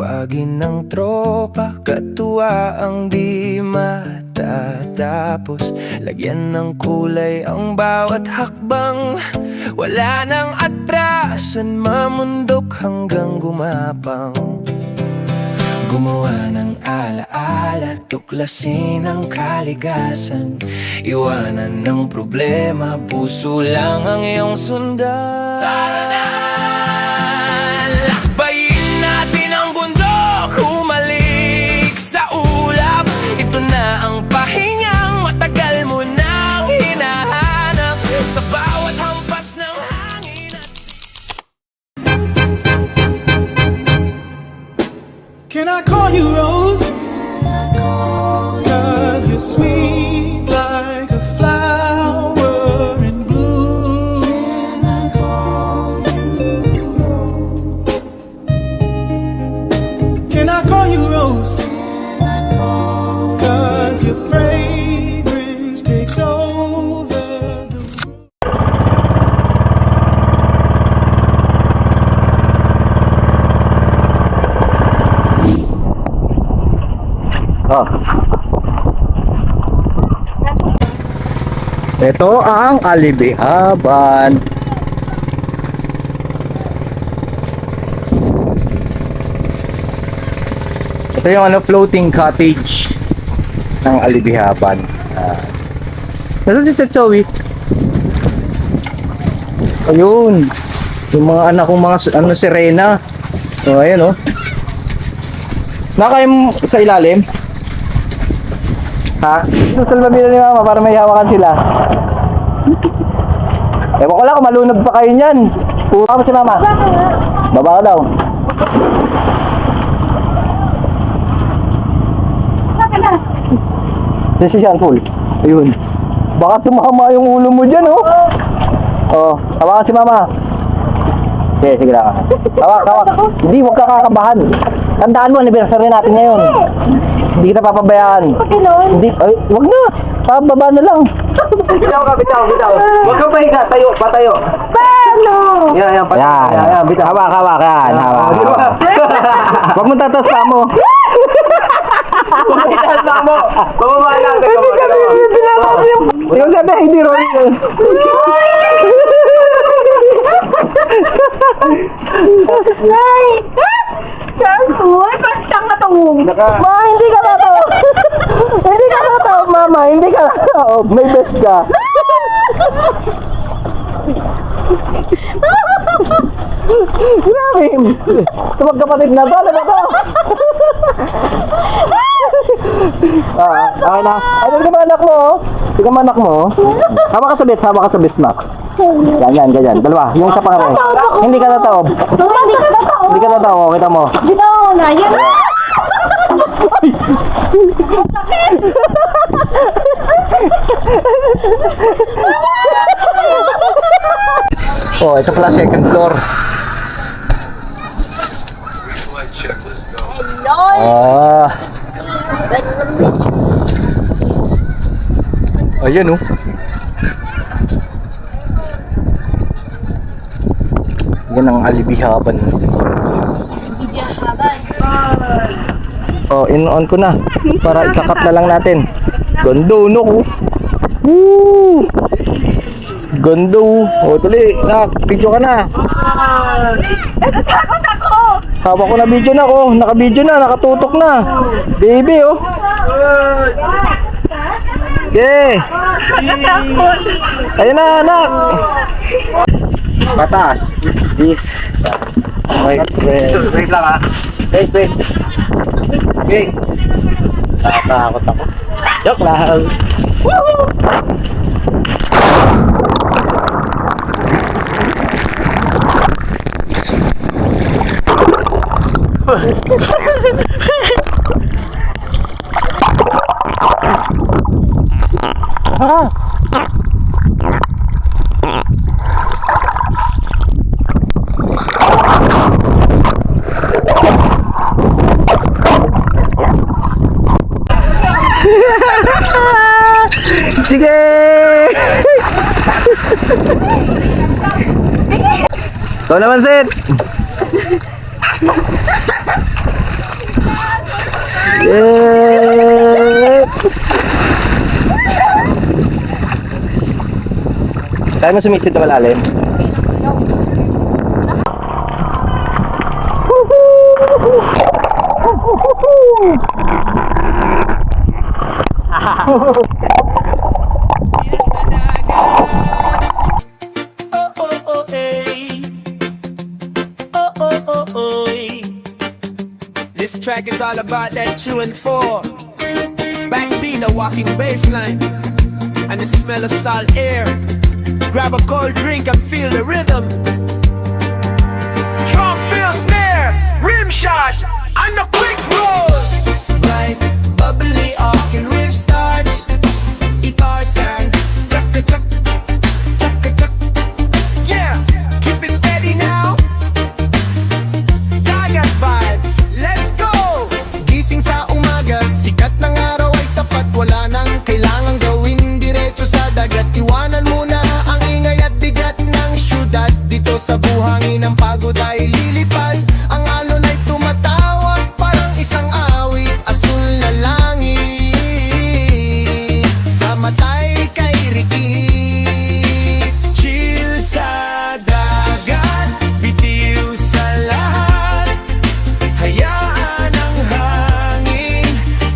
Tawagin ng tropa, katuwa ang di matatapos. Lagyan ng kulay ang bawat hakbang. Wala nang atrasan, mamundok hanggang gumapang. Gumawa ng alaala, tuklasin ang kaligasan. Iwanan ng problema, puso lang ang iyong sundan. Tara na! Lakbayin natin ang bundok, humalik sa ulap. Ito na ang pahingang matagal mo nang hinahanap. Sa bawat hampas ng hangin at... Can I call you Rose? 'Cause you're sweet like a flower in bloom. Can I call you Rose? 'Cause your fragrance takes over the room. Ito ang Alibihaban. Ito yung floating cottage ng Alibihaban. Nasaan si Setsawi? Ayun. Yung mga anak kong mga sirena. So ayan oh. Nakayam sa ilalim? Ha? Ito sa labila ni mama para may hawakan sila. Ewan ko lang kung malunod pa kayo niyan. Pura mo si mama. Baba ka daw. Saka na. Sisi siya, full. Ayun. Baka tumama yung ulo mo dyan, oh. Oh, hawakan si mama. Sige lang. Hawak. Hindi, huwag ka kakabahan. Tandaan mo, anniversary natin ngayon. Hindi kita papabayaan. Hindi, ay, wag na. Pababa na lang. Bitaw. Wag ka pahiga, patayo. Paano? Yan, bitaw. Hawak. Yan, hawak. Wag mo tatas pa mo. Tatas pa mo. Bumaba lang. Yung sabi, hindi ron. Nay! Siyempre, pastang natawag. Ma, hindi ka natawa. Hindi ka natawa, mama. Hindi ka natawa. May best ka. Grabe. Ito magkapatid na ba? Ano ba ito? Okay na. Ano ka ba anak mo? Hindi ka anak mo? Hawak ka sa bismak. Yan, ganyan. Dalawa. Yung sa pangalan. Hindi ka nataob. Hindi ka nataob. Kita mo. Ginawa na. Yan na. Sakit. Oh, ito pala second floor. Ah. Ayan oh. Yan ang Alibihaban. Oh, in-on ko na para ikakat na lang natin. Gando no ko. Woo! Gando. Oh, tuloy. Video ka na. Natakot ako. Hawak ko na video na ko. Naka-video na, nakatutok na. Baby oh. Okay. Natakot. Ayun na, anak. Patas. Is this? Wait lang ha. Wait. Okay. Natakot ako. Joke lang. Sige! Ikaw naman, Sid! Eh! Kaya mo sumisid na malalim? Oh, oh, oh, hey. Oh, oh, oh, oh, hey. This track is all about that 2 and 4. Backbeat, a walking baseline, and the smell of salt air. Grab a cold drink and feel the rhythm. Drum fill snare, rim shot, and a quick roll. Right, bubbly, arcing riff starts. Guitar stands. Yeah, keep it steady now. Dagat vibes, let's go! Gising sa umaga, sikat ng araw ay sapat. Wala nang kailangang gawin, diretso sa dagat. Iwanan muna ang ingay at bigat ng syudad. Dito sa buhangin ang pagod ay lilipad. Ang alon ay tumatawag, parang isang awit. Asul na langit sa matay kay Ricky. Chill sa dagat, bitiw sa lahat. Hayaan ang hangin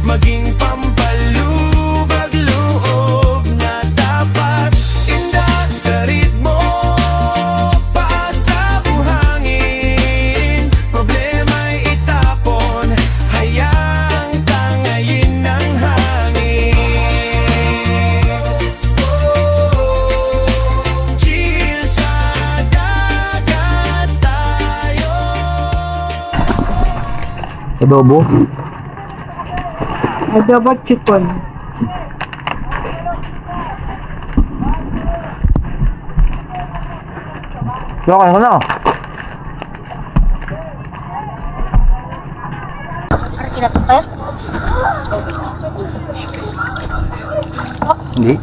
maging pampalubag loob na dapat. Inda sa ritmo, pa sa buhangin. Problema'y itapon, hayaang tangayin ng hangin. Chill sa dagat tayo. Adobo. Adobo chicken. Lokan ko na. Hindi.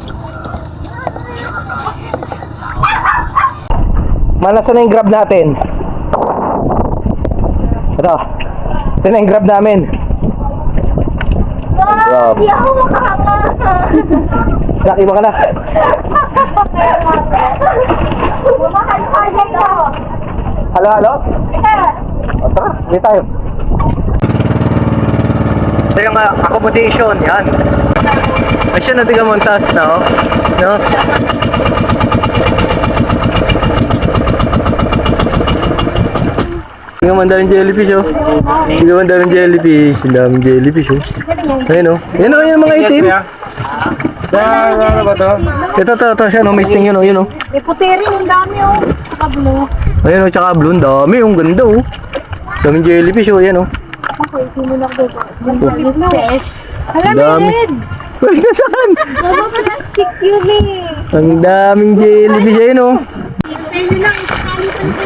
Nasaan na yung grab natin? Ito. Ito na yung grab namin. Grab. Hindi ako makakama. Laki ba ka na? Bumahal pa dito. Halo, halo? O, tara, hindi tayo. Ito yung accommodation, yan. Ay siya, natiga mo ang taas na, oh. No? Tingnan mo, ang daming jellyfish, oh. Tingnan mo, ang daming jellyfish. Ang daming jellyfish, oh. Ayun, oh. Yan, oh, yung mga itim. Ano ba to? Ito, siya, no. May sting yun, oh. Yun, oh. May puti rin, ang dami oh. Saka blue. Ayun, oh, tsaka blue. Ang dami, oh. Ang ganda, oh. Daming jellyfish, oh. Yan, oh. Ako, isimula ko dito. Fish. Ang dami. Wala na saan? Mama, plastic yun eh. Ang daming jellyfish, ayun, oh. Pwede lang,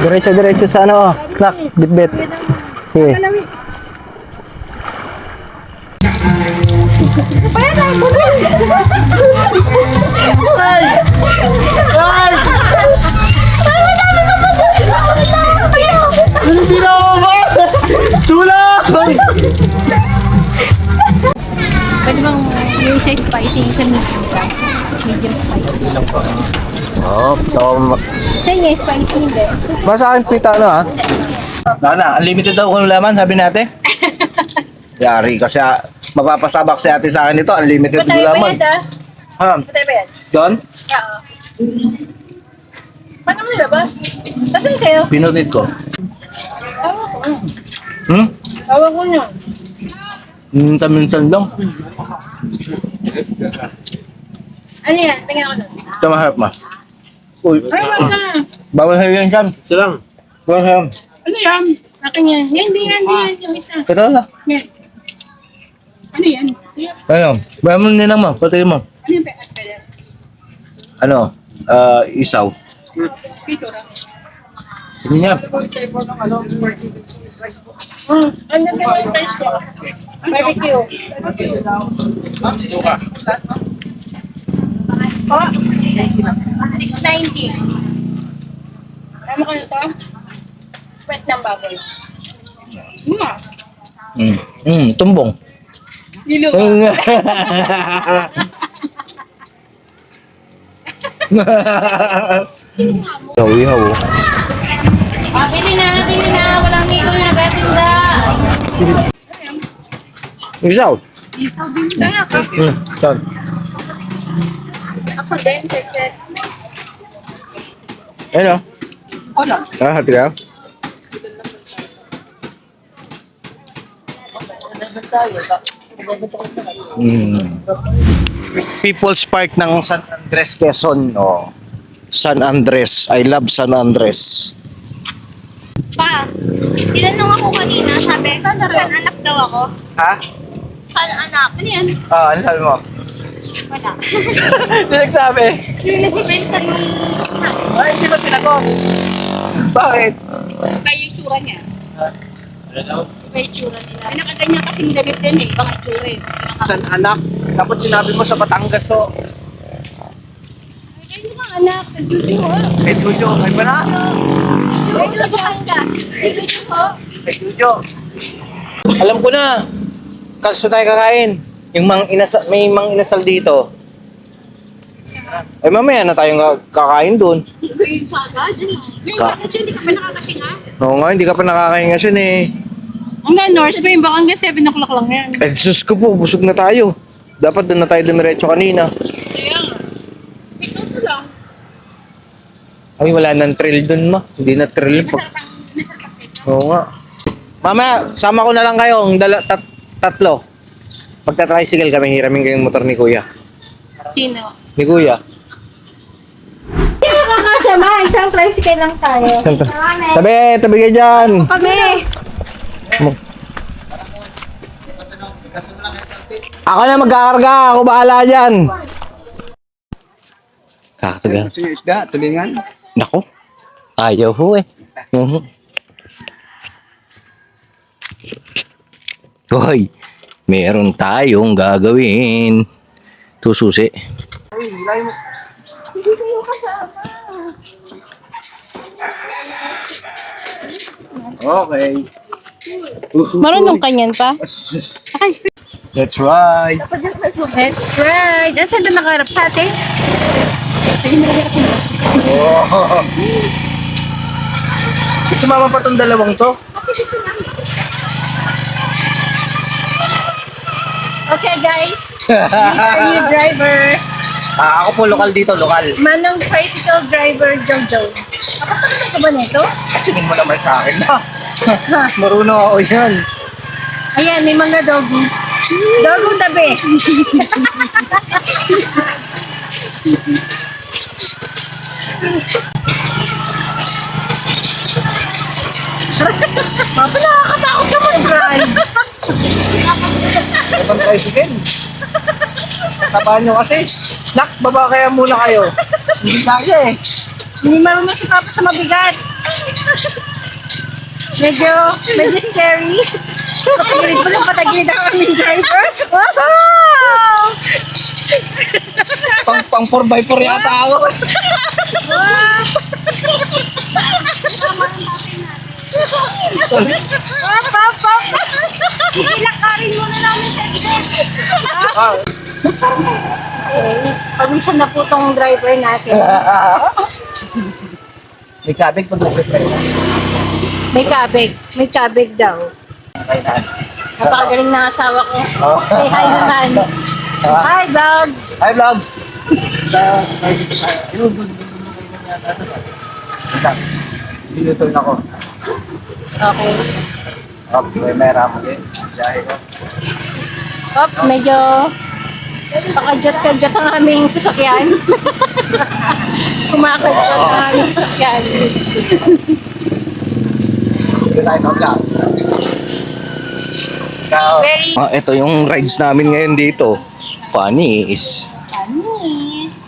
Diretso sa ano, clock, bitbit. Sige. Pwede bang yung isa spicy, isa medium ka? Medium spicy. Oh, Sa inyo, spicy hindi. Basta akin pita ano ha? Na, unlimited daw kung laman, sabi natin. Yari kasi mapapasabak si ate sa akin ito, unlimited Patay laman. ba yan ah? Ha? Patay ba yan? Doon? Oo. Paano mo nilabas? Asan kayo? Pinunit ko. Tawa ko. Hmm? Tawa ko nyo. Minsan lang. Ano yan? Tingnan ko doon. Sa maharap ma. Uy, Ay, wag ka. bawal sa'yo yan, Sam. Silang. Bawal sa'yo. Ano yan? Akin yan. Yan, di yan, yung isa. Ito na. Yan. Ano yan? Ano? Bawal mo ninang mo, pati mo. Ano yung pwede? Ano? Isaw. Pito ra. Sige niya. Ano ba yung price ko? Barbecue. Oh, 690. Ano ka na to? Wet ng bubbles. Tumbong. Nilo ka. Ihaw. Bili na. Walang nilo yung nagatinda. Isaw. Isaw din na. Saan? Ako din, secret. Ayun o. Wala. Hati ka? People's Park ng San Andres, Quezon. Oh. San Andres. I love San Andres. Pa, tinanong ako kanina, sabi, saan anak daw ako? Ha? Saan anak? Ano yan? Ano sabi mo? Wala. Hindi nagsabi. Yung nag-inventa yung Ay, hindi ba sinagot? Bakit? iba yung tsura niya. Iba yung tsura nila. Ay, nakaganyan kasi yung damit din eh. Baka itsura eh. San anak? Dapat sinabi mo sa Batangas oh. Ay, yung mga anak, nag-juju ho. Ay, Jojo, ay ba na? Ay, sa Batangas. Nag-juju ho. Ay, Jojo. Alam ko na. Kasi tayo kakain. Yung may mang inasal dito. Ay, mamaya na tayong kakain doon. Yung kagad. Yung Ka- kagad siya, hindi ka pa nakakatinga. Oo nga, hindi ka pa nakakahinga siya eh. Hanggang North Bay, baka hanggang 7 o'clock lang yan. Eh, sus ko po, busog na tayo. Dapat doon na tayo dumiretso kanina. Kaya nga. Ikaw po lang. Ay, wala nang thrill doon ma. Hindi na thrill po. Masarap ang teka. Oo nga. Mamaya, sama ko na lang kayo, ang tatlo. Pagta-tricycle kami, hiramin kayong motor ni Kuya. Sino? Ni Kuya. Kakasya ma, isang tricycle lang tayo. Tabi kayo dyan. Kami! Ako na magkakarga, ako bahala dyan. Kakarga. Isda, tulingan. Nako, ayaw ho eh. Hoy, meron tayong gagawin. Ito susi. Okay. Marunong kanyan pa? That's right. That's right. Saan doon nakaharap sa atin? Sumama pa tong dalawang to. Okay guys, meet our new driver. Ako po lokal dito, lokal. Manong tricycle driver Jojo. Kapag ka ba nito? Tingin mo naman sa akin na. Marunong ako yan. Ayan, may mga doggy. Dogo tabi. Papa, nakakatakot ka mag-drive. Ibang tricycle. Tabahan nyo kasi. Nak, baba kaya muna kayo. Hindi kaya eh. Hindi marunong si Papa sa mabigat. Medyo scary. Patagilid pa lang patagilid ang aming driver. Wow! Pang 4x4 yata ako. Pop! Ilakarin mo na namin sa Okay. Permission na po tong driver natin. May kabig pag mag-prepare. May kabig daw. Okay na. Napakagaling ng asawa ko. Oh. Say hi sa Han. Hi, vlog! Hi, vlogs! Binutol na ko. Okay. Okay, may ramo din. Dahil ko. Op, medyo pakajot-kajot ang aming sasakyan. Kumakajot ang aming sasakyan. Dito tayo sa vlog. Very Ito yung rides namin ngayon dito. Panis. Panis.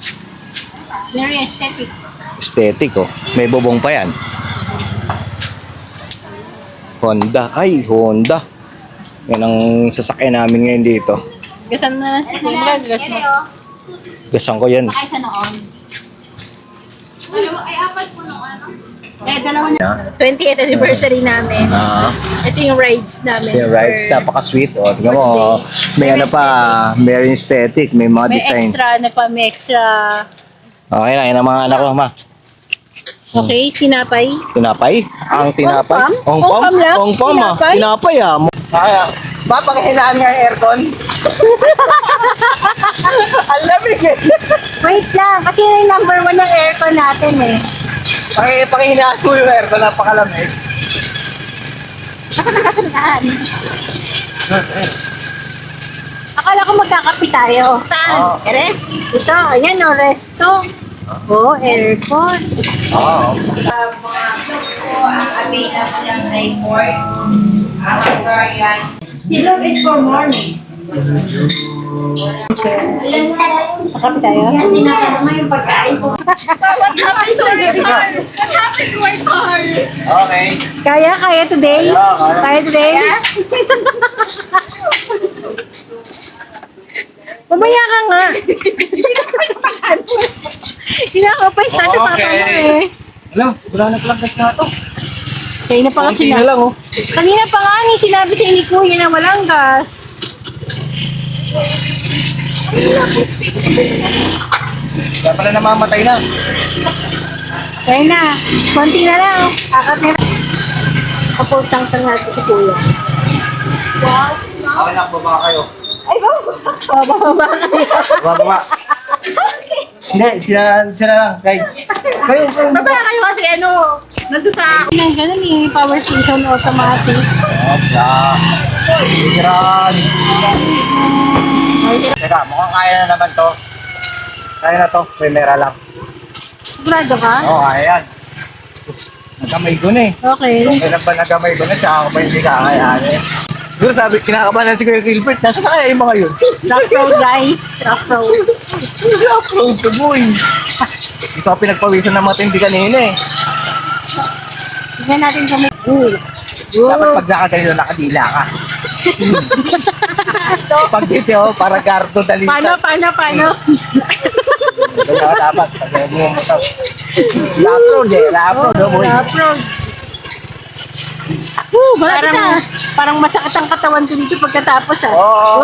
Very aesthetic. Aesthetic oh. May bubong pa yan. Honda. Ay, Honda. Yan ang sasakyan namin ngayon dito. Gasan na lang si Kumbra. Gas mo. Gasan ko yan. Pakaysa noon. Dalawa, ay apat po noon. Eh, dalawa na. 20th anniversary namin. Ah, Ito yung rides namin. yung rides, for- napaka-sweet. O, tingnan mo, for oh. May today. ano pa, very aesthetic, may mga May design. extra na pa, may extra. Okay na, yun ang mga anak ko, ma. Okay, tinapay. Tinapay? Ang tinapay? Ongpam? Ongpam lang? Ongpam, ah. Tinapay? Tinapay, ah. Kaya, ba, pakihinaan nga yung aircon? Ang lamig eh. Wait lang, kasi yun yung number 1 ng aircon natin eh. Pakihinaan ko yung aircon, napakalamig. Ako nakasandaan. Akala ko magkakapi tayo. Saan? Ere? Ito, ayan o, resto. Oh, aircon. Oo. Silog is for morning. Kakapi tayo? Hindi na naman yung pagkain ko. What happened to our car? What happened to our car? Okay. Kaya today? Kaya today? Mamaya ka nga. Kinakapay sa atin papa mo eh. Hello, wala na palang gas na ito. Kanina pa nga Konti na lang, oh. Kanina pa nga ni sinabi sa ni Kuya na walang gas. Kaya pala namamatay na. Kaya na, konti na lang. Akatira. Kaputang-tang natin si Kuya. Okay lang, baba kayo. Bababa kayo. Baba. Hindi, sila lang, guys. Kayo. Baba kayo kasi ano, nandun sa... Ganun, ganun yung power station automatic. Tiran. Teka, mukhang kaya na naman to. Kaya na to, primera lang. Sigurado ka? Oo, kaya yan. Oops, nagamay ko na eh. Okay. Kailan ba nagamay ko na, tsaka ako pa hindi kakayanin. Siguro sabi, kinakabahan si Kuya Gilbert, nasa na kaya yung mga yun? Rough road guys, rough road. Upload to boy. Ito ang pinagpawisan ng matindi kanina eh. Tignan natin kami. Dapat pag nakagayo, nakadila ka. Pag dito, oh, para gardo dalisan. Paano? Kaya dapat, pag mo mo ito. Upload eh, upload oh boy. Rough road. Parang masakit ang katawan ko dito pagkatapos ah. Oo.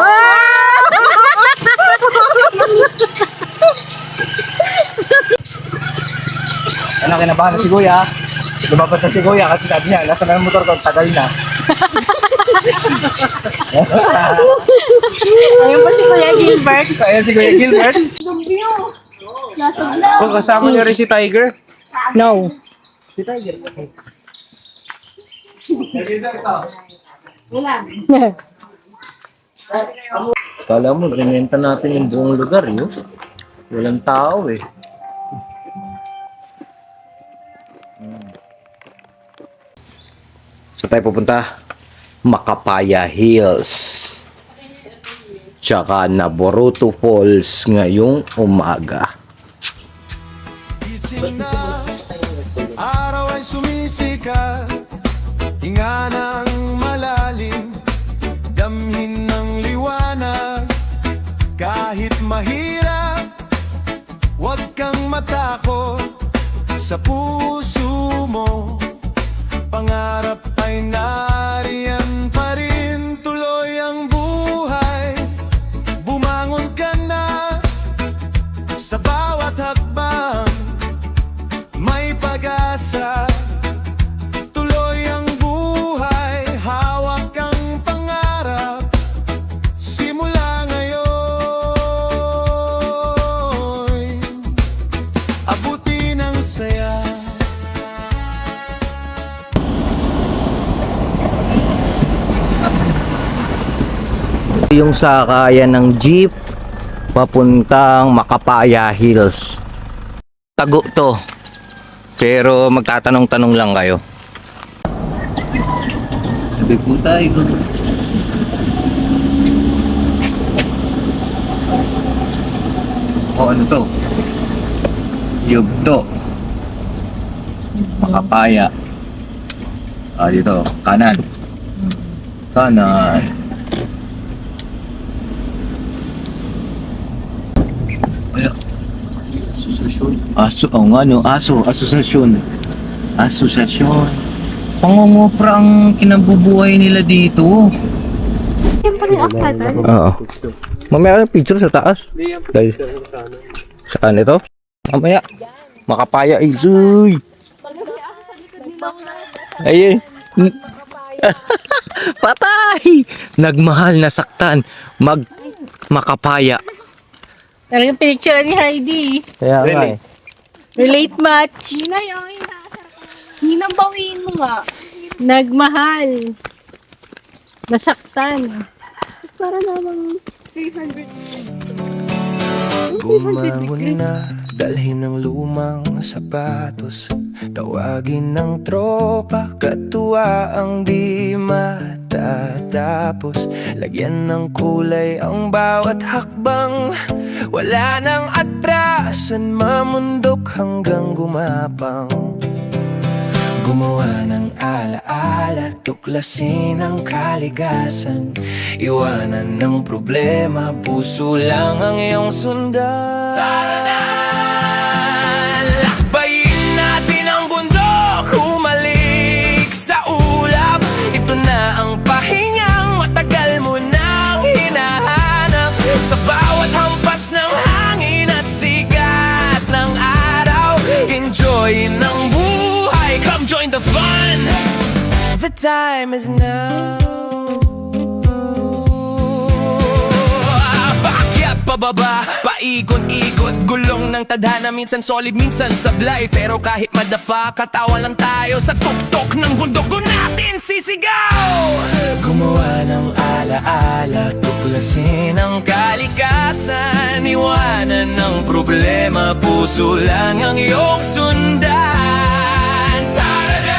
Ano, kinabahan na si Kuya. Lumabas na si Kuya kasi sabi niya, nasa na ang motor ko, tagal na. Ayun pa si Kuya Gilbert. Kaya si Kuya Gilbert. Kung kasama niyo rin si Tiger. No. Si Tiger. Kala mo, rinenta natin yung buong lugar, yun. Walang tao eh. Saan tayo pupunta? Makapaya Hills. Tsaka Naboruto Falls ngayong umaga. Gising na, araw ay sumisikat. Hinga ng malalim, damhin ng liwanag. Kahit mahirap, huwag kang matakot. Sa puso mo, pangarap ay nariyan pa rin. Tuloy ang buhay, bumangon ka na. Sa bawat hakbang, may pag-asa. Tuloy ang buhay, hawak ang pangarap. Simula ngayon, abutin ang saya. Yung sakayan ng jeep papuntang Makapaya Hills. Tago to. Pero magtatanong-tanong lang kayo. Sabi po tayo. O ano to? Yugto. Makapaya. Ah, dito. Kanan. Kanan. Wala. Asosasyon. Aso, oh nga no, asosasyon. Asosasyon. Pangungupra ang kinabubuhay nila dito. Oo. Mamaya picture sa taas. Dahil. Saan ito? Mamaya. Makapaya isoy. Ay. Patay! Nagmahal na saktan. Makapaya. Talagang pinicture ni Heidi. Kaya nga eh. Relate match. Ninang bawiin mo nga. Nagmahal. Nasaktan. Para namang 300. Bumangon na, dalhin ng lumang sapatos. Tawagin ng tropa, katuwa ang di matatapos. Lagyan ng kulay ang bawat hakbang. Wala nang atrasan, mamundok hanggang gumapang. Gumawa ng alaala, tuklasin ang kaligasan. Iwanan ng problema, puso lang ang iyong sundan. Tara na! Lakbayin natin ang bundok, humalik sa ulap. Ito na ang pahingang matagal mo nang hinahanap. Sa bawat hampas ng hangin at sigat ng araw, enjoy ng buhay, come join the fun. The time is now. Paakyat, pababa, paikot-ikot, gulong ng tadhana, minsan solid, minsan sablay. Pero kahit madapa, katawa lang tayo sa tuktok ng bundok, doon natin sisigaw. Gumawa ng alaala, tuklasin ang kalikasan. Iwanan ng problema, puso lang ang iyong sundan. Tara na!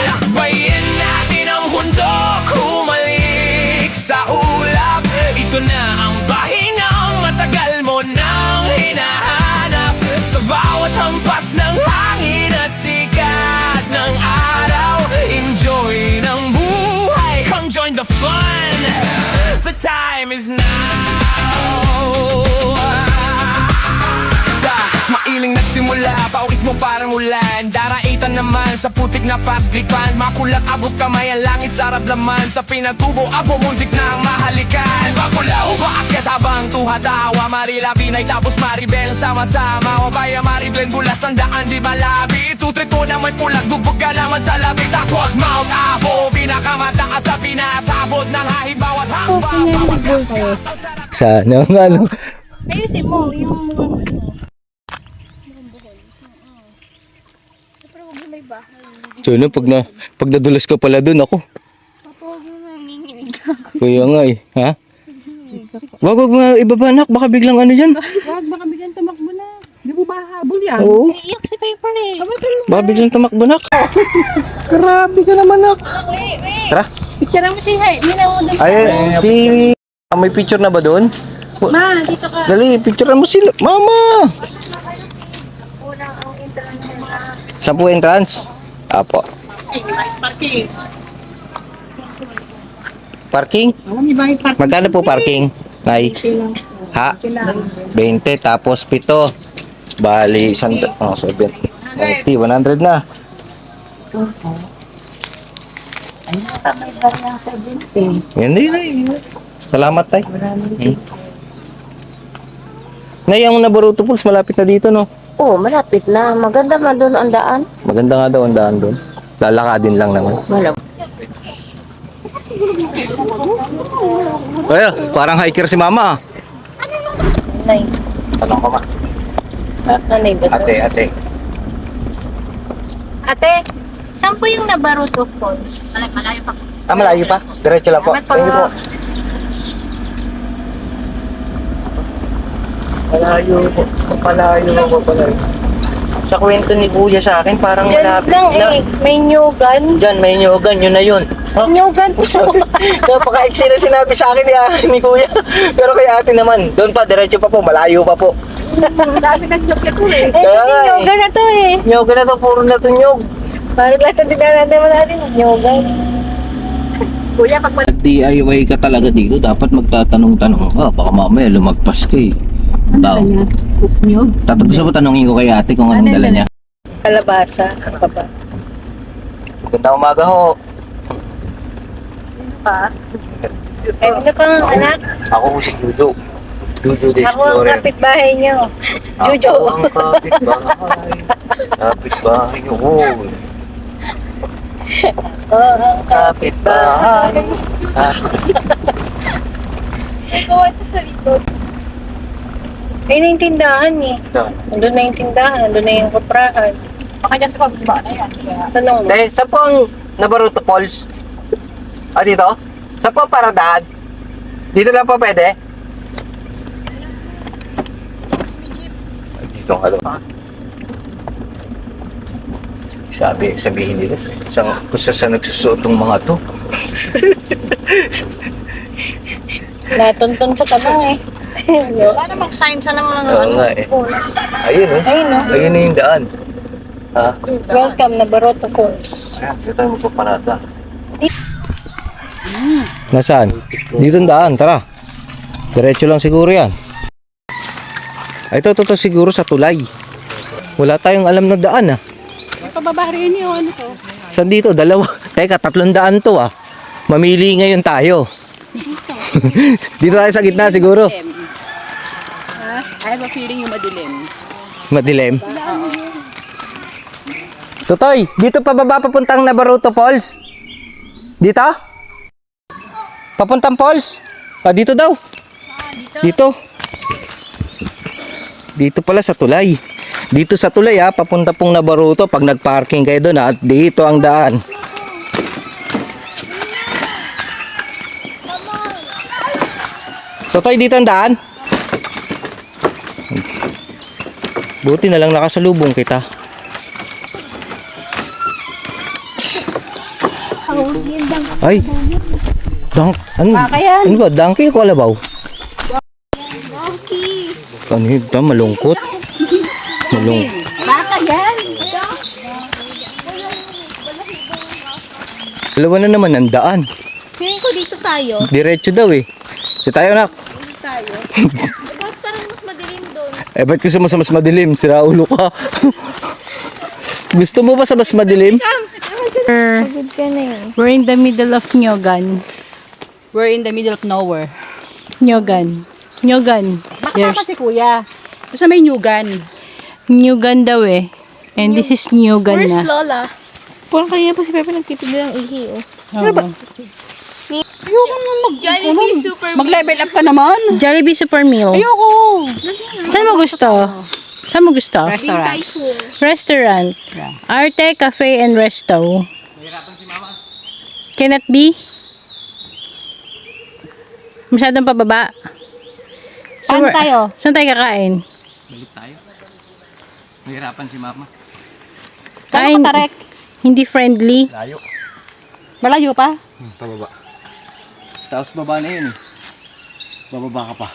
Lakbayin natin ang bundok, humalik sa ulap. Ito na ang pahingang matagal mo nang hinahanap. Sa bawat hampas ng hangin at sikat ng araw, enjoy ng buhay, come join the fun. The time is now. Sa mailing nagsimula, paukis mo parang ulan. Daraitan naman sa putik na paglipan. Makulat abot kamay ang langit sa rablaman. Sa pinagtubo abo muntik na ang mahalikan. Bakulaw baakyat habang tuhatawa. Marila Binay tapos Maribel sama-sama. O baya Maribel bulas tandaan di malabi. Tutrit mo na may pulag dubog ka naman sa labi. Tapos Mount Apo pinakamataas sa pinasabot ng hahib bawat hamba. Sa ano? Ayusin mo, yung... So, no, pag nadulas ka pala dun ako. Kaya nga eh, ha? Wag nga ibaba anak, baka biglang ano dyan. Wag, baka bigyan tumakbo na. Di mo ba habol yan? Oo, Iyak si Piper eh. baka biglang tumakbo nak. Grabe ka naman nak. Tara. Picture mo si Heidi. Minaw doon sa... Ay, may picture na ba doon? Ma, dito ka. Dali, picturean mo sila. Mama! Saan po entrance? Apo. Parking. Parking? Magkano po parking? Nay? Ha? 20 tapos 7. Bali, 100 na. Yan din. Salamat tay. Nay, ang Naboruto Falls malapit na dito, no? Oo, malapit na. Maganda man doon ang daan. Maganda nga daw ang daan doon. Lalakadin lang naman. Wala. Ay, parang hiker si mama. Nay. Tanong ko ma. Nanay ba to? Ate. Ate, saan po yung Naboruto Falls? Malayo pa. Malayo pa? Diretso lang po. Thank you po. Malayo po. Sa kwento ni kuya sa akin, parang Diyan malapit lang na. eh. May nyugan. Diyan, may nyogan, yun na yun. Ha? Nyugan po sa Napaka-exe na sinabi sa akin ni kuya. Pero kay ate naman, doon pa, diretso pa po, malayo pa po. Dami nag-joke ko eh. Kaya nga eh. nyugan na to eh. Nyogan na to, puro na to nyog. Parang lahat ng dinaranan mo natin. Nyugan. Kuya, pag DIY ka talaga dito, dapat magtatanong-tanong ka. Baka mamaya lumagpas ka eh. Tao. Nyog. Gusto mo tanongin ko kay ate kung anong dala niya? Kalabasa. Ano pa ba? Magandang umaga ho. Pa? Ay, ano pang anak? Ako ho si Jujo. Jujo the Ako ang Explorer. kapitbahay niyo. Jojo. Ako ang kapitbahay. Kapitbahay nyo. Oo, ang Kapitbahay. Ikaw ito sa likod. Ay, naintindahan eh. Nandun na yung tindahan, nandun na yung kuprahan. Baka dyan sa pababa na yan. Kaya, Tanong mo. Dahil, saan po ang Nabaruto Falls? Ah, dito? Saan po ang paradaan? Dito lang po pwede? Dito nga daw. Sabihin nila, kung saan nagsusuot ng mga to. Natuntun sa tanong eh. wala namang sign sa naman Oo nga eh. Ayun oh. Ayun no. Ayun na yung daan. Ha? Welcome na Baroto Falls. Ayan, dito tayo magpaparada. Nasaan? Dito ang daan, tara. Diretso lang siguro yan. Ay, ito siguro sa tulay. Wala tayong alam na daan ah. pababa rin yun. Ano to? Saan dito? Dalawa. Teka, 300 to ah. Mamili ngayon tayo. Dito tayo sa gitna siguro. Ha? I have a feeling yung madilim. Madilim. Totoy, dito pababa papuntang Nabaruto Falls. Dito? Papuntang falls? Ah, dito daw. Dito. Dito pala sa tulay. Dito sa tulay ha, papunta pong Nabaruto pag nagparking kayo doon at dito ang daan. Totoy, dito ang daan. Buti na lang nakasalubong kita. Ay. Ano ba? Donkey o kalabaw? Donkey. Ano yun? Malungkot. Baka yan. Dalawa na naman ang daan. Feeling ko dito tayo. Diretso daw eh. Dito tayo nak. Dito tayo. Ba't parang mas madilim doon? Eh ba't gusto mo sa mas madilim? Sira ulo ka. Gusto mo ba sa mas madilim? Pagod ka na eh. We're in the middle of Nyogan. We're in the middle of nowhere. Nyogan. Baka kasi kuya. Sa may Nyogan. Nyogan daw eh. And this is Nyogan Where's na. Lola? Parang kanina pa si Pepe nagtipid ng ihi oh. Ayoko na Jollibee Super mag-level up ka naman. Jollibee Super Meal. Ayoko. Saan mo gusto? Restaurant. Restaurant. Arte Cafe and Resto. Can it be? Masyadong pababa. Saan tayo? Saan tayo kakain? Balik tayo. Mahirapan si mama. Kano katarek? Hindi friendly. Layo. Malayo pa? Pababa. Tapos baba na yun eh. Bababa ka pa.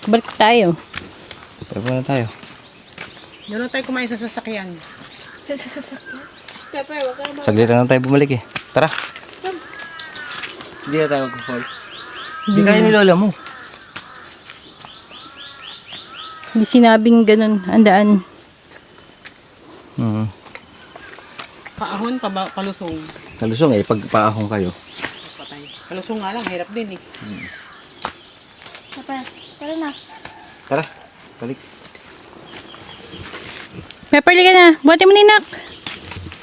Balik tayo. Baba na tayo. Doon tayo kumain sa sasakyan. Pepper, wag ka na. Saglit lang tayo bumalik eh. Tara. Hindi na tayo mag-falls. Hindi kaya ni lola mo. Hindi sinabing ganun. Andaan. Paahon, palusong. Kalusong eh, pag paahong kayo. Palusong nga lang, hirap din eh. Pepper, tara na. Tara, balik. Pepper, liga na. Buhatin mo ninak.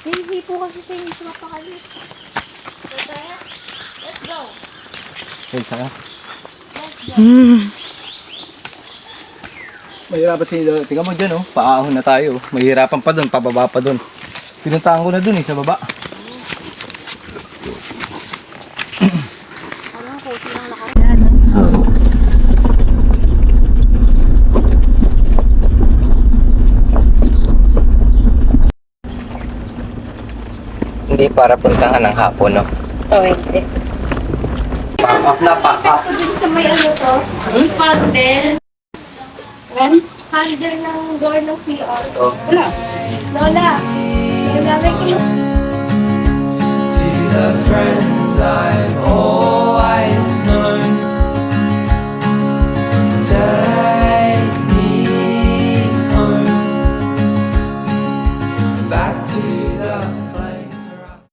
Hindi po kasi siya yung sumapakalit. Let's go. Hey, saka. Mahirapan si lola. Tingnan mo dyan oh, paahon na tayo. Mahirapan pa doon, pababa pa doon. Pinuntahan ko na doon eh, sa baba. Hindi para puntahan ng hapon, no? Oh, hindi. Pack na, pack up. Sa may ano to? Handle. Handle ng door ng CR. Oh. Lola. Nagamit ko yung To the friends I've always